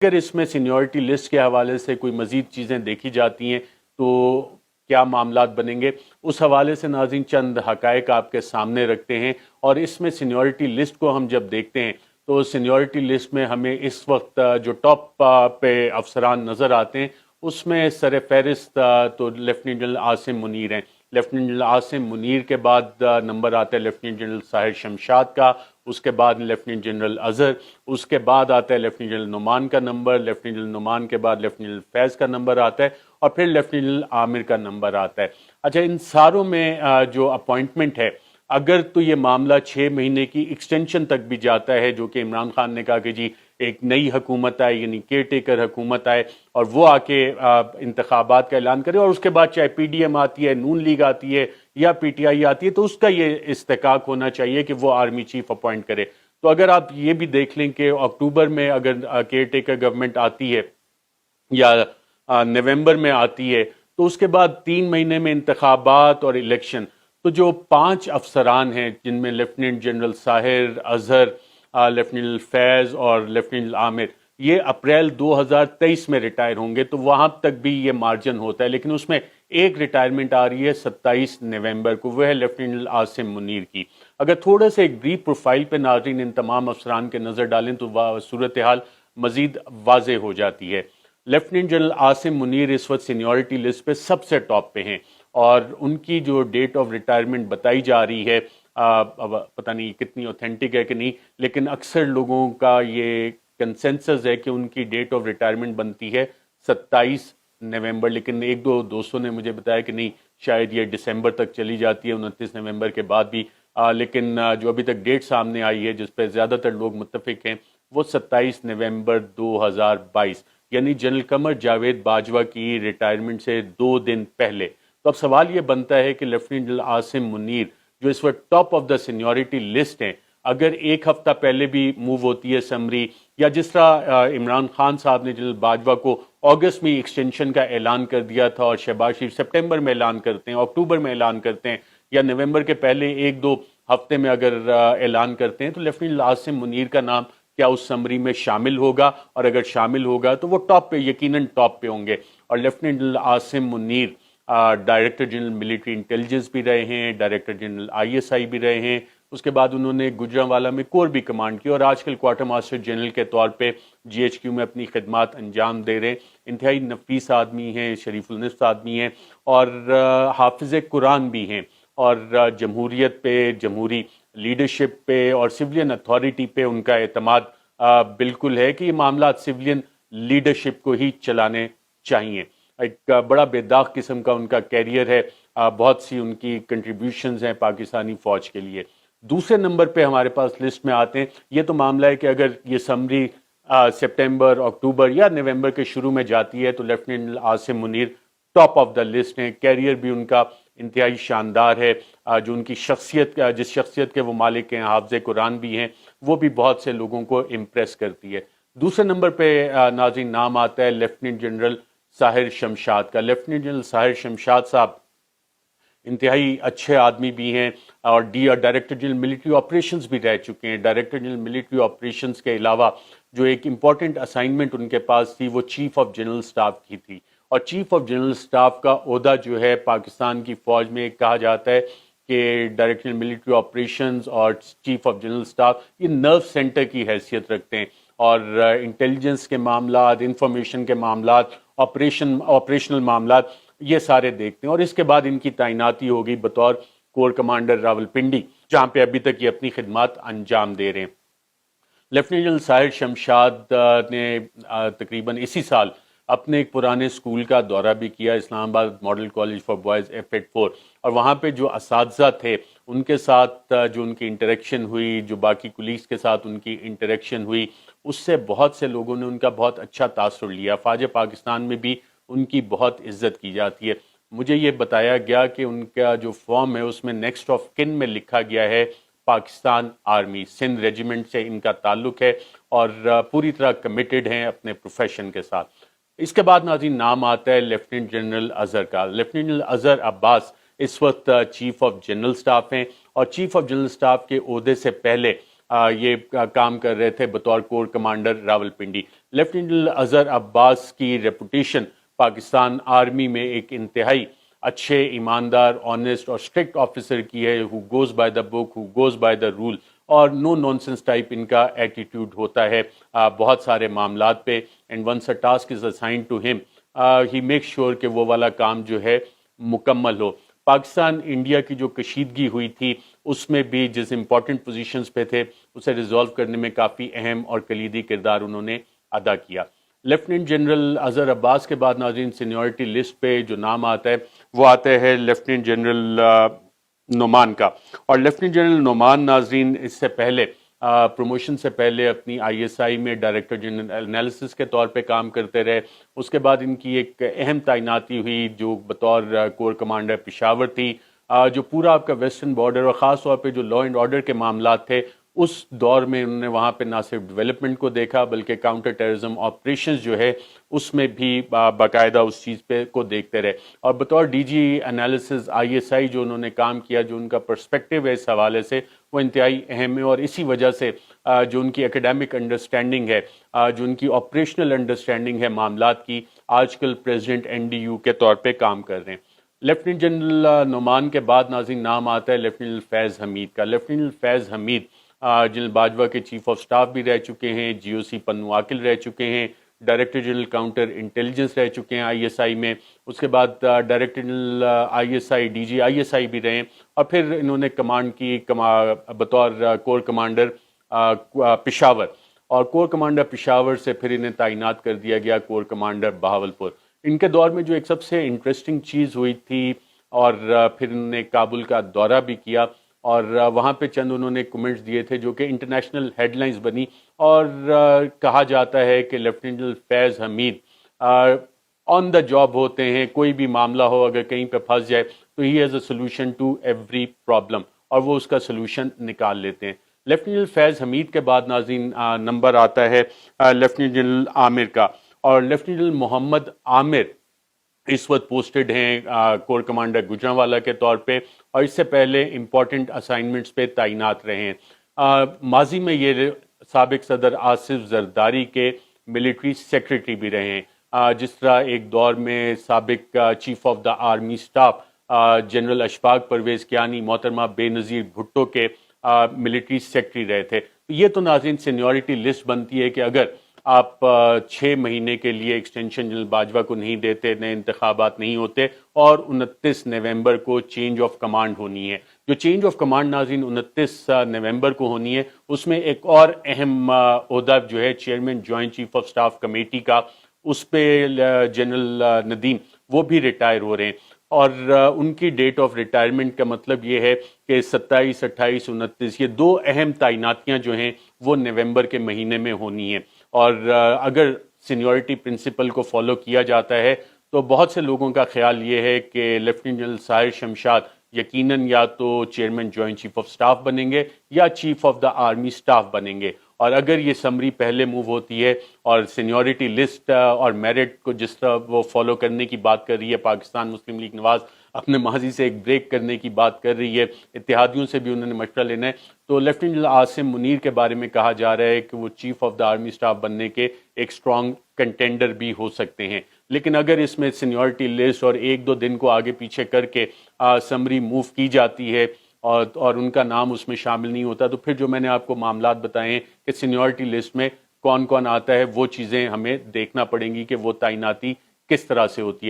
اگر اس میں seniority list کے حوالے سے کوئی مزید چیزیں دیکھی جاتی ہیں تو کیا معاملات بنیں گے، اس حوالے سے ناظرین چند حقائق آپ کے سامنے رکھتے ہیں۔ اور اس میں سینیورٹی لسٹ کو ہم جب دیکھتے ہیں تو سینیورٹی لسٹ میں ہمیں اس وقت جو ٹاپ پہ افسران نظر آتے ہیں اس میں سر فہرست تو لیفٹیننٹ جنرل عاصم منیر ہیں۔ لیفٹیننٹ جنرل عاصم منیر کے بعد نمبر آتا ہے لیفٹیننٹ جنرل ساحر شمشاد کا، اس کے بعد لیفٹیننٹ جنرل اظہر، اس کے بعد آتا ہے لیفٹیننٹ جنرل نعمان کا نمبر، لیفٹیننٹ جنرل نعمان کے بعد لیفٹیننٹ جنرل فیض کا نمبر آتا ہے، اور پھر لیفٹیننٹ جنرل عامر کا نمبر آتا ہے۔ اچھا، ان ساروں میں جو اپوائنٹمنٹ ہے، اگر تو یہ معاملہ 6 مہینے کی ایکسٹینشن تک بھی جاتا ہے، جو کہ عمران خان نے کہا کہ جی ایک نئی حکومت آئے، یعنی کیئر ٹیکر حکومت آئے اور وہ آ کے انتخابات کا اعلان کرے، اور اس کے بعد چاہے پی ڈی ایم آتی ہے، نون لیگ آتی ہے یا پی ٹی آئی آتی ہے، تو اس کا یہ استحقاق ہونا چاہیے کہ وہ آرمی چیف اپوائنٹ کرے۔ تو اگر آپ یہ بھی دیکھ لیں کہ اکتوبر میں اگر کیئر ٹیکر گورنمنٹ آتی ہے یا نومبر میں آتی ہے، تو اس کے بعد 3 مہینے میں انتخابات اور الیکشن، تو جو 5 افسران ہیں جن میں لیفٹیننٹ جنرل ساحر، اظہر، لیفٹیننٹ جنرل فیض اور لیفٹیننٹ جنرل عامر، یہ اپریل 2023 میں ریٹائر ہوں گے، تو وہاں تک بھی یہ مارجن ہوتا ہے، لیکن اس میں ایک ریٹائرمنٹ آ رہی ہے 27 نومبر کو، وہ ہے لیفٹیننٹ جنرل عاصم منیر کی۔ اگر تھوڑا سا ایک بریف پروفائل پہ ناظرین ان تمام افسران کے نظر ڈالیں تو صورتحال مزید واضح ہو جاتی ہے۔ لیفٹیننٹ جنرل عاصم منیر اس وقت سینیورٹی لسٹ پہ سب سے ٹاپ پہ ہیں، اور ان کی جو ڈیٹ آف ریٹائرمنٹ بتائی جا رہی ہے، پتہ نہیں کتنی اوتھینٹک ہے کہ نہیں، لیکن اکثر لوگوں کا یہ کنسنسس ہے کہ ان کی ڈیٹ آف ریٹائرمنٹ بنتی ہے 27 نومبر، لیکن ایک دو دوستوں نے مجھے بتایا کہ نہیں، شاید یہ دسمبر تک چلی جاتی ہے، 29 نومبر کے بعد بھی، لیکن جو ابھی تک ڈیٹ سامنے آئی ہے جس پہ زیادہ تر لوگ متفق ہیں وہ 27 نومبر 2022، یعنی جنرل قمر جاوید باجوہ کی ریٹائرمنٹ سے 2 دن پہلے۔ تو اب سوال یہ بنتا ہے کہ لیفٹیننٹ جنرل عاصم منیر جو اس وقت top of the seniority list ہیں، اگر ایک ہفتہ پہلے بھی موو ہوتی ہے سمری، یا جس طرح عمران خان صاحب نے جنرل باجوہ کو اگست میں ایکسٹینشن کا اعلان کر دیا تھا، اور شہباز شریف سپٹمبر میں اعلان کرتے ہیں، اکتوبر میں اعلان کرتے ہیں، یا نومبر کے پہلے 1-2 ہفتے میں اگر اعلان کرتے ہیں، تو لیفٹیننٹ عاصم منیر کا نام کیا اس سمری میں شامل ہوگا؟ اور اگر شامل ہوگا تو وہ ٹاپ پہ، یقیناً ٹاپ پہ ہوں گے۔ اور lieutenant general Asim Munir director general military intelligence بھی رہے ہیں، ڈائریکٹر جنرل ISI بھی رہے ہیں، اس کے بعد انہوں نے گجرانوالہ میں کور بھی کمانڈ کی، اور آج کل کوارٹر ماسٹر جنرل کے طور پہ GHQ میں اپنی خدمات انجام دے رہے ہیں۔ انتہائی نفیس آدمی ہیں، شریف النفس آدمی ہیں، اور حافظ قرآن بھی ہیں، اور جمہوریت پہ، جمہوری لیڈرشپ پہ اور سولین اتھارٹی پہ ان کا اعتماد بالکل ہے کہ یہ معاملات سولین لیڈرشپ کو ہی چلانے چاہیے۔ ایک بڑا بے داغ قسم کا ان کا کیریئر ہے، بہت سی ان کی کنٹریبیوشنز ہیں پاکستانی فوج کے لیے۔ دوسرے نمبر پہ ہمارے پاس لسٹ میں آتے ہیں، یہ تو معاملہ ہے کہ اگر یہ سمری سپٹمبر، اکتوبر یا نومبر کے شروع میں جاتی ہے تو lieutenant Asim Munir top of the list ہیں، کیریئر بھی ان کا انتہائی شاندار ہے، جو ان کی شخصیت، جس شخصیت کے وہ مالک ہیں، حافظ قرآن بھی ہیں، وہ بھی بہت سے لوگوں کو امپریس کرتی ہے۔ دوسرے نمبر پہ ناظرین نام آتا ہے لیفٹیننٹ جنرل ساحر شمشاد کا۔ لیفٹیننٹ جنرل ساحر شمشاد صاحب انتہائی اچھے آدمی بھی ہیں، اور ڈائریکٹر جنرل ملٹری آپریشنز بھی رہ چکے ہیں۔ ڈائریکٹر جنرل ملٹری آپریشنز کے علاوہ جو ایک امپورٹنٹ اسائنمنٹ ان کے پاس تھی وہ چیف آف جنرل سٹاف کی تھی، اور چیف آف جنرل سٹاف کا عہدہ جو ہے پاکستان کی فوج میں کہا جاتا ہے کہ ڈائریکٹر جنرل ملٹری آپریشنز اور چیف آف جنرل سٹاف یہ نرو سینٹر کی حیثیت رکھتے ہیں، اور انٹیلیجنس کے معاملات، انفارمیشن کے معاملات، آپریشنل معاملات یہ سارے دیکھتے ہیں۔ اور اس کے بعد ان کی تعیناتی ہوگی بطور کور کمانڈر راولپنڈی، جہاں پہ ابھی تک یہ اپنی خدمات انجام دے رہے ہیں۔ لیفٹیننٹ جنرل ساحر شمشاد نے تقریباً اسی سال اپنے ایک پرانے اسکول کا دورہ بھی کیا، اسلام آباد model college for boys F84، اور وہاں پہ جو اساتذہ تھے ان کے ساتھ جو ان کی انٹریکشن ہوئی، جو باقی کولیگز کے ساتھ ان کی انٹریکشن ہوئی، اس سے بہت سے لوگوں نے ان کا بہت اچھا تاثر لیا۔ فوج پاکستان میں بھی ان کی بہت عزت کی جاتی ہے۔ مجھے یہ بتایا گیا کہ ان کا جو فارم ہے اس میں نیکسٹ آف کن میں لکھا گیا ہے پاکستان آرمی، سندھ ریجیمنٹ سے ان کا تعلق ہے، اور پوری طرح کمیٹڈ ہیں اپنے پروفیشن کے ساتھ۔ اس کے بعد ناظرین نام آتا ہے لیفٹیننٹ جنرل اظہر کا۔ لیفٹیننٹ جنرل اظہر عباس اس وقت چیف آف جنرل سٹاف ہیں، اور چیف آف جنرل سٹاف کے عہدے سے پہلے یہ کام کر رہے تھے بطور corps commander Rawalpindi. Lieutenant Azhar Abbas کی ریپوٹیشن پاکستان آرمی میں ایک انتہائی اچھے، ایماندار، آنیسٹ اور اسٹرکٹ آفیسر کی ہے، who goes by the book, who goes by the rule, اور نو نانسنس ٹائپ ان کا ایٹیٹیوڈ ہوتا ہے بہت سارے معاملات پہ. And once a task is assigned to ہم، ہی میک شیور کہ وہ والا کام جو ہے مکمل ہو. پاکستان انڈیا کی جو کشیدگی ہوئی تھی اس میں بھی جس امپورٹنٹ پوزیشنز پہ تھے اسے ریزالو کرنے میں کافی اہم اور کلیدی کردار انہوں نے ادا کیا. لیفٹیننٹ جنرل اظہر عباس کے بعد ناظرین سینیورٹی لسٹ پہ جو نام آتا ہے وہ آتا ہے لیفٹیننٹ جنرل نعمان کا. اور لیفٹیننٹ جنرل نعمان ناظرین اس سے پہلے پروموشن سے پہلے اپنی آئی ایس آئی میں ڈائریکٹر جنرل انالیسس کے طور پہ کام کرتے رہے. اس کے بعد ان کی ایک اہم تعیناتی ہوئی جو بطور کور کمانڈر پشاور تھی، جو پورا آپ کا ویسٹرن بارڈر اور خاص طور پہ جو لا اینڈ آرڈر کے معاملات تھے اس دور میں انہوں نے وہاں پہ نہ صرف ڈیولپمنٹ کو دیکھا بلکہ کاؤنٹر ٹیررزم آپریشنز جو ہے اس میں بھی باقاعدہ اس چیز پہ کو دیکھتے رہے. اور بطور D G analysis I S I جو انہوں نے کام کیا، جو ان کا پرسپیکٹیو ہے اس حوالے سے وہ انتہائی اہم ہے. اور اسی وجہ سے جو ان کی اکیڈیمک انڈرسٹینڈنگ ہے، جو ان کی آپریشنل انڈرسٹینڈنگ ہے معاملات کی، آج کل پریزیڈنٹ این ڈی یو کے طور پہ کام کر رہے ہیں. لیفٹیننٹ جنرل نعمان کے بعد ناظرین نام آتا ہے لیفٹیننٹ فیض حمید کا. لیفٹیننٹ فیض حمید جنرل باجوہ کے چیف آف سٹاف بھی رہ چکے ہیں، جی او سی پنو عاقل رہ چکے ہیں، ڈائریکٹر جنرل کاؤنٹر انٹیلیجنس رہ چکے ہیں آئی ایس آئی میں. اس کے بعد director general I S I, D G I S I بھی رہے ہیں. اور پھر انہوں نے کمانڈ کی بطور کور کمانڈر پشاور، اور کور کمانڈر پشاور سے پھر انہیں تعینات کر دیا گیا کور کمانڈر بہاولپور. ان کے دور میں جو ایک سب سے انٹرسٹنگ چیز ہوئی تھی، اور پھر انہوں نے کابل کا دورہ بھی کیا اور وہاں پہ چند انہوں نے کمنٹس دیے تھے جو کہ انٹرنیشنل ہیڈ لائنز بنی. اور کہا جاتا ہے کہ lieutenant Faiz Hamid on the job ہوتے ہیں، کوئی بھی معاملہ ہو اگر کہیں پہ پھنس جائے تو he has a solution to every problem, اور وہ اس کا سولوشن نکال لیتے ہیں. لیفٹیننٹ فیض حمید کے بعد ناظرین نمبر آتا ہے لیفٹیننٹ جنرل عامر کا. اور لیفٹیننٹ جنرل محمد عامر اس وقت پوسٹڈ ہیں کور کمانڈر گجرانوالہ کے طور پہ، اور اس سے پہلے امپورٹنٹ اسائنمنٹس پہ تعینات رہے ہیں. ماضی میں یہ سابق صدر آصف زرداری کے ملٹری سیکرٹری بھی رہے ہیں، جس طرح ایک دور میں سابق chief of the army staff general Ashfaq Pervez Kayani محترمہ بے نظیر بھٹو کے ملٹری سیکرٹری رہے تھے. یہ تو ناظرین سینیورٹی لسٹ بنتی ہے کہ اگر آپ 6 مہینے کے لیے ایکسٹینشن جنرل باجوہ کو نہیں دیتے، نئے انتخابات نہیں ہوتے، اور 29 نومبر کو چینج آف کمانڈ ہونی ہے. جو چینج آف کمانڈ ناظرین 29 نومبر کو ہونی ہے، اس میں ایک اور اہم عہدہ جو ہے chairman joint chief of staff committee کا، اس پہ جنرل ندیم وہ بھی ریٹائر ہو رہے ہیں. اور ان کی ڈیٹ آف ریٹائرمنٹ کا مطلب یہ ہے کہ 27، 28، 29 یہ 2 اہم تعیناتیاں جو ہیں وہ نومبر کے مہینے میں ہونی ہیں. اور اگر سینیورٹی پرنسپل کو فالو کیا جاتا ہے تو بہت سے لوگوں کا خیال یہ ہے کہ لیفٹیننٹ جنرل ساحر شمشاد یقیناً یا تو chairman joint chief of staff بنیں گے یا chief of the army staff بنیں گے. اور اگر یہ سمری پہلے موو ہوتی ہے اور سینیورٹی لسٹ اور میرٹ کو جس طرح وہ فالو کرنے کی بات کر رہی ہے پاکستان مسلم لیگ نواز، اپنے ماضی سے ایک بریک کرنے کی بات کر رہی ہے، اتحادیوں سے بھی انہوں نے مشورہ لینا ہے، تو لیفٹیننٹ جنرل عاصم منیر کے بارے میں کہا جا رہا ہے کہ وہ chief of the army staff بننے کے ایک سٹرونگ کنٹینڈر بھی ہو سکتے ہیں. لیکن اگر اس میں سینیورٹی لسٹ اور 1-2 دن کو آگے پیچھے کر کے سمری موو کی جاتی ہے اور ان کا نام اس میں شامل نہیں ہوتا، تو پھر جو میں نے آپ کو معاملات بتائے ہیں کہ سینیورٹی لسٹ میں کون کون آتا ہے وہ چیزیں ہمیں دیکھنا پڑیں گی کہ وہ تعیناتی کس طرح سے ہوتی ہے.